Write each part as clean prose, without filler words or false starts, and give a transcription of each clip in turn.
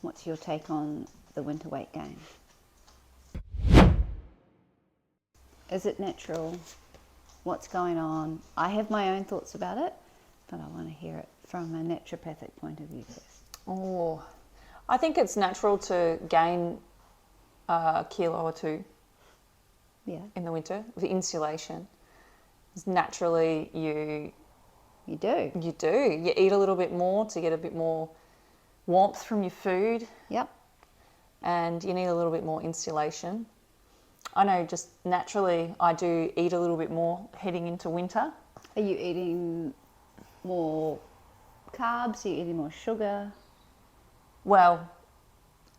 What's your take on the winter weight gain? Is it natural? What's going on? I have my own thoughts about it, but I want to hear it from a naturopathic point of view first. Oh, I think it's natural to gain a kilo or two in the winter. The insulation. Naturally, you do. You eat a little bit more to get a bit more warmth from your food. Yep. And you need a little bit more insulation. I know just naturally I do eat a little bit more heading into winter. Are you eating more carbs? Are you eating more sugar? Well,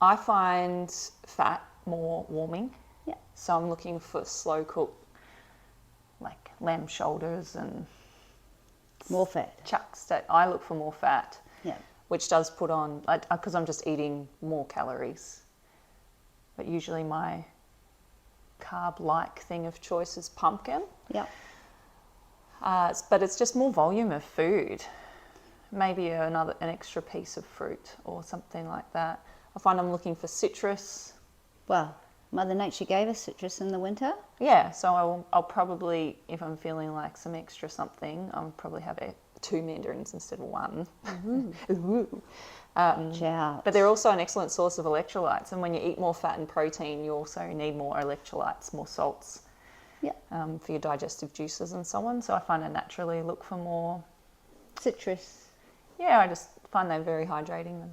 I find fat more warming. Yeah. So I'm looking for slow cooked, like lamb shoulders and more fat. Chucks. That I look for more fat. Yeah. Which does put on, because I'm just eating more calories. But usually my carb-like thing of choice is pumpkin. Yeah. But it's just more volume of food. Maybe an extra piece of fruit or something like that. I find I'm looking for citrus. Well, Mother Nature gave us citrus in the winter. Yeah, so I'll probably, if I'm feeling like some extra something, I'll probably have 2 mandarins instead of 1. Ooh. But they're also an excellent source of electrolytes. And when you eat more fat and protein, you also need more electrolytes, more salts for your digestive juices and so on. So I find I naturally look for more citrus. Yeah, I just find they're very hydrating.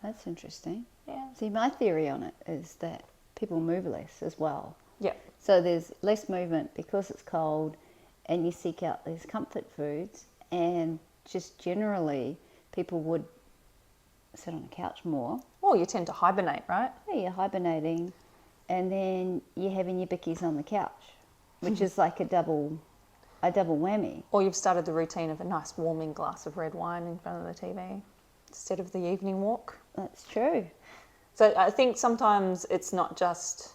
That's interesting. Yeah. See, my theory on it is that people move less as well. Yeah. So there's less movement because it's cold, and you seek out these comfort foods, and just generally people would sit on a couch more. Well, you tend to hibernate, right? Yeah, you're hibernating, and then you're having your bickies on the couch, which is like a double whammy. Or you've started the routine of a nice warming glass of red wine in front of the TV instead of the evening walk. That's true. So I think sometimes it's not just,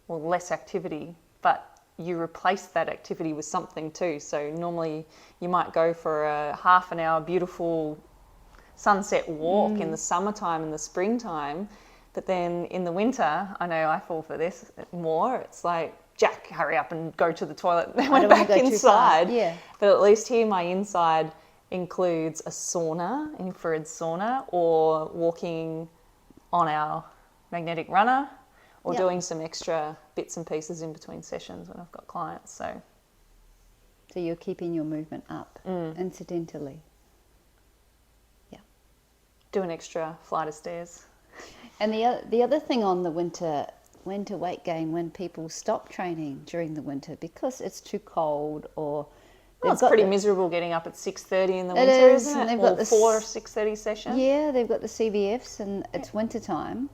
less activity, but you replace that activity with something too. So normally you might go for a half an hour beautiful sunset walk in the summertime and the springtime, but then in the winter, I know I fall for this more. It's like, Jack, hurry up and go to the toilet. Then we're back inside. Yeah. But at least here my inside includes a sauna, infrared sauna, or walking on our magnetic runner, or doing some extra bits and pieces in between sessions when I've got clients. So you're keeping your movement up incidentally. Yeah. Do an extra flight of stairs. And the other thing on the winter weight gain, when people stop training during the winter because it's too cold, or it's pretty miserable getting up at 6:30 in the winter, isn't it? They've or got 4 or 6:30 session. Yeah, they've got the CVFs and it's winter time.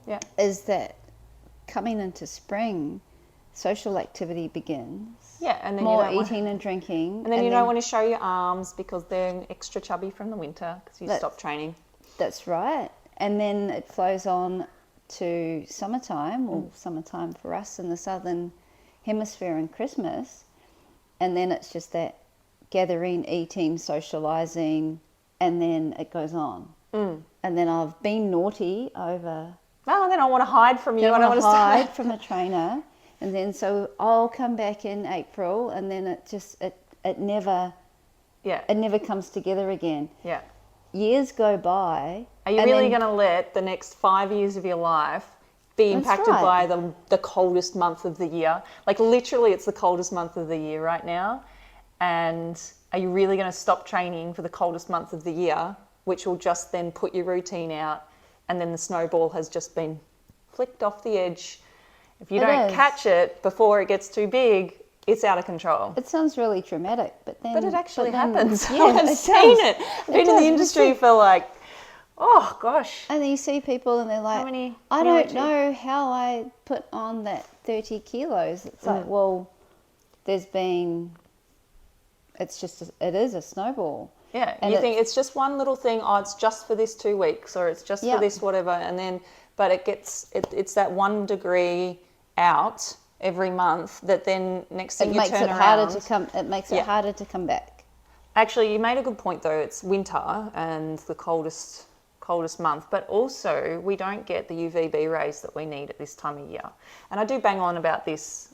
Yeah. Is that coming into spring, social activity begins. Yeah, and then more eating and drinking. And then you don't want to show your arms because they're extra chubby from the winter because you stopped training. That's right. And then it flows on to summertime, or summertime for us in the southern hemisphere, and Christmas. And then it's just that gathering, eating, socialising, and then it goes on. And then I've been naughty over... Oh, then I want to hide from you. I don't want to hide from a trainer. And then so I'll come back in April, and then it never comes together again. Yeah. Years go by. Are you really going to let the next 5 years of your life be impacted by the coldest month of the year? Like literally it's the coldest month of the year right now. And are you really going to stop training for the coldest month of the year, which will just then put your routine out, and then the snowball has just been flicked off the edge? If you don't catch it before it gets too big, it's out of control. It sounds really traumatic, but it actually happens. Yeah, I've seen it. I've been in the industry for like, oh gosh. And then you see people and they're like, I don't know how I put on that 30 kilos. It's like, well, it is a snowball. Yeah, and you think it's just one little thing, it's just for this 2 weeks, or it's just for this whatever, and then, but it's that 1 degree out every month that then next thing you turn around. It makes it harder to come back. Actually, you made a good point though. It's winter and the coldest coldest month, but also we don't get the UVB rays that we need at this time of year. And I do bang on about this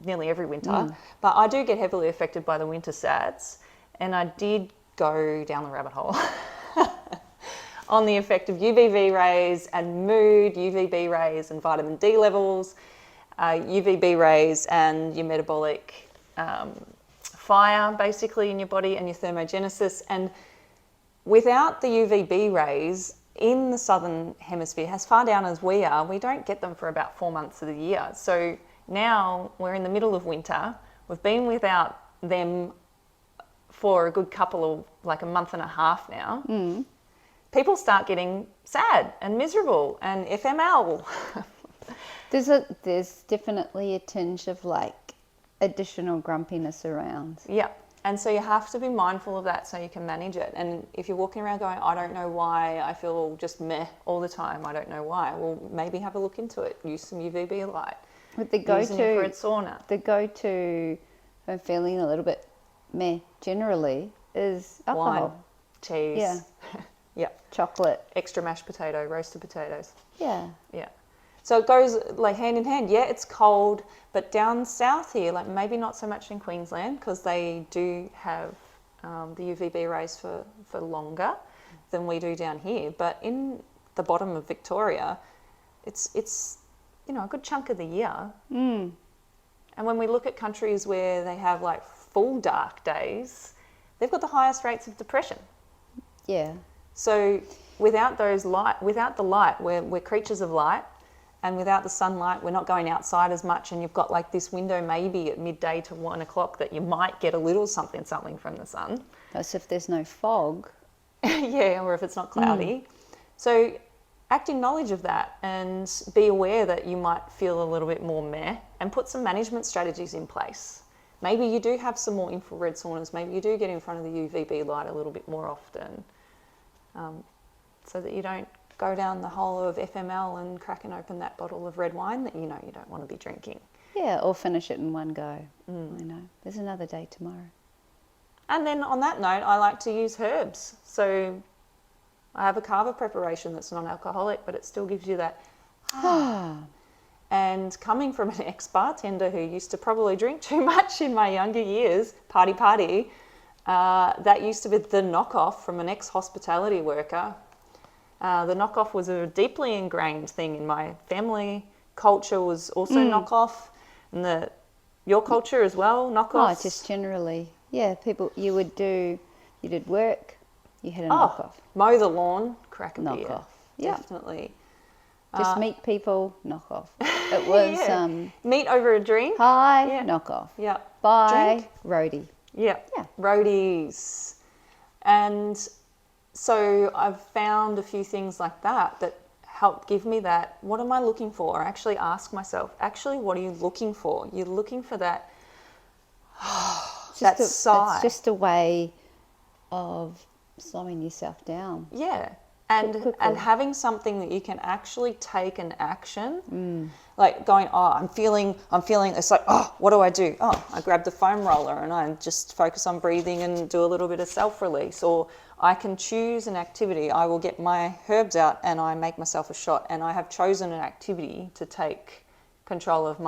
nearly every winter, but I do get heavily affected by the winter SADs, and I did go down the rabbit hole on the effect of UVB rays and mood, UVB rays and vitamin D levels, UVB rays and your metabolic fire basically in your body and your thermogenesis. And without the UVB rays in the southern hemisphere, as far down as we are, we don't get them for about 4 months of the year. So now we're in the middle of winter. We've been without them for a good couple of, like a month and a half now. People start getting sad and miserable and FML. There's definitely a tinge of like additional grumpiness around. Yeah. And so you have to be mindful of that so you can manage it. And if you're walking around going, I don't know why I feel just meh all the time, I don't know why, well, maybe have a look into it. Use some UVB light. But the Use an infrared sauna. The go-to for feeling a little bit meh generally is alcohol. Wine, cheese. Yeah. Yeah. Chocolate. Extra mashed potato, roasted potatoes. Yeah. Yeah. So it goes like hand in hand. Yeah, it's cold, but down south here, like maybe not so much in Queensland because they do have the UVB rays for longer than we do down here. But in the bottom of Victoria, it's you know, a good chunk of the year. And when we look at countries where they have like full dark days, they've got the highest rates of depression. Yeah. So without the light, we're creatures of light, and without the sunlight, we're not going outside as much, and you've got like this window maybe at midday to 1 o'clock that you might get a little something from the sun. That's if there's no fog. Yeah, or if it's not cloudy. So act in knowledge of that and be aware that you might feel a little bit more meh, and put some management strategies in place. Maybe you do have some more infrared saunas. Maybe you do get in front of the UVB light a little bit more often, so that you don't go down the hole of FML and cracking open that bottle of red wine that you know you don't want to be drinking. Yeah, or finish it in one go. I know. There's another day tomorrow. And then on that note, I like to use herbs. So I have a kava preparation that's non-alcoholic, but it still gives you that And coming from an ex-bartender who used to probably drink too much in my younger years, party, that used to be the knockoff from an ex-hospitality worker. The knockoff was a deeply ingrained thing in my family. Culture was also knockoff, and your culture as well, knockoffs. Oh, just generally. Yeah, people, you did work, you had a knockoff. Mow the lawn, crack a beer. Knockoff. Yeah. Definitely. Just meet people, knockoff. It was meet over a drink. hi, knockoff. Yeah. Bye, roadie. Yeah. Yeah. Roadies. And so I've found a few things like that help give me that, what am I looking for? I actually ask myself, what are you looking for? You're looking for that, sigh. It's just a way of slowing yourself down. Yeah. And Quickly. and having something that you can actually take an action, like going, I'm feeling, it's like, what do I do? I grab the foam roller and I just focus on breathing and do a little bit of self-release. Or I can choose an activity. I will get my herbs out and I make myself a shot, and I have chosen an activity to take control of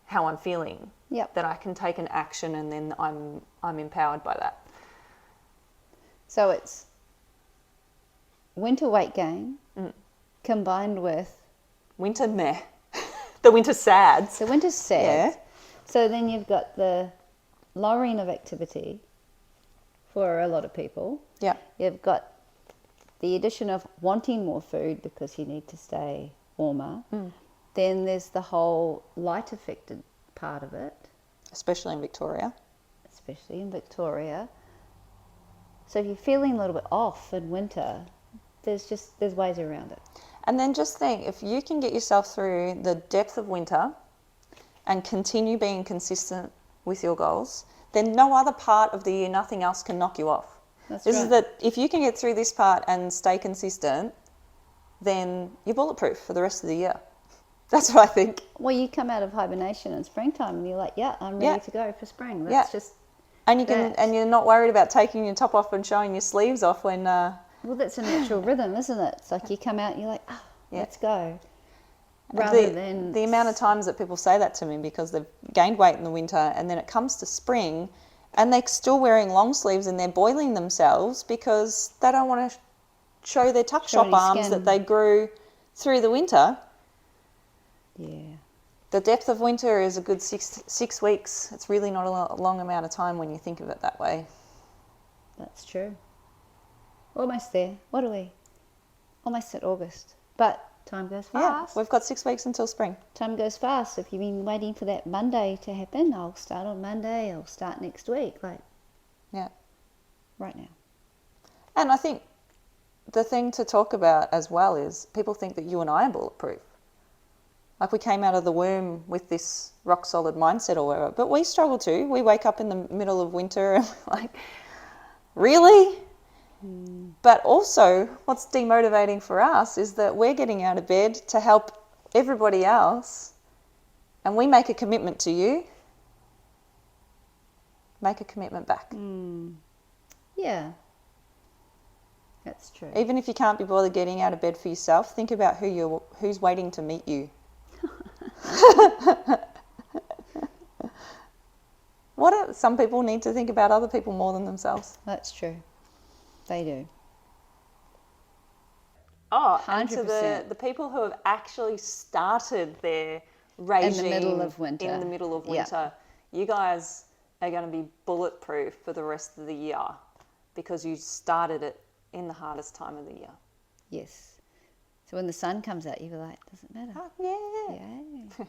how I'm feeling. Yep. That I can take an action, and then I'm empowered by that. So it's winter weight gain combined with winter meh, the winter sads. the winter sad. Yeah. So then you've got the lowering of activity for a lot of people. Yeah. You've got the addition of wanting more food because you need to stay warmer. Then there's the whole light affected part of it. Especially in Victoria. So if you're feeling a little bit off in winter, there's ways around it. And then just think, if you can get yourself through the depth of winter and continue being consistent with your goals, then no other part of the year, nothing else can knock you off. That's This right. is that if you can get through this part and stay consistent, then you're bulletproof for the rest of the year. That's what I think. Well, you come out of hibernation in springtime and you're like, I'm ready to go for spring. That's just And you can, and you're not worried about taking your top off and showing your sleeves off when Well, that's a natural rhythm, isn't it? It's like you come out and you're like, oh, Yeah. let's go. Rather the, than... the amount of times that people say that to me because they've gained weight in the winter and then it comes to spring and they're still wearing long sleeves and they're boiling themselves because they don't want to show their tuck shop any arms skin. that they grew through the winter. Yeah. The depth of winter is a good 6 weeks. It's really not a long amount of time when you think of it that way. That's true. Almost there. What are we? Almost at August. But time goes fast. Yeah, we've got 6 weeks until spring. Time goes fast. If you've been waiting for that Monday to happen, I'll start on Monday. I'll start next week. Like, Yeah. right now. And I think the thing to talk about as well is people think that you and I are bulletproof. Like we came out of the womb with this rock solid mindset or whatever, but we struggle too. We wake up in the middle of winter and we're like, really? But also what's demotivating for us is that we're getting out of bed to help everybody else and we make a commitment to you. Make a commitment back. Yeah. That's true. Even if you can't be bothered getting out of bed for yourself, think about who's waiting to meet you. Some people need to think about other people more than themselves. That's true. They do. Oh, and to 100%. the people who have actually started their regime In the middle of winter. in the middle of winter, you guys are going to be bulletproof for the rest of the year because you started it in the hardest time of the year. Yes. So when the sun comes out, you'll be like, doesn't matter. Oh, yeah. Yay.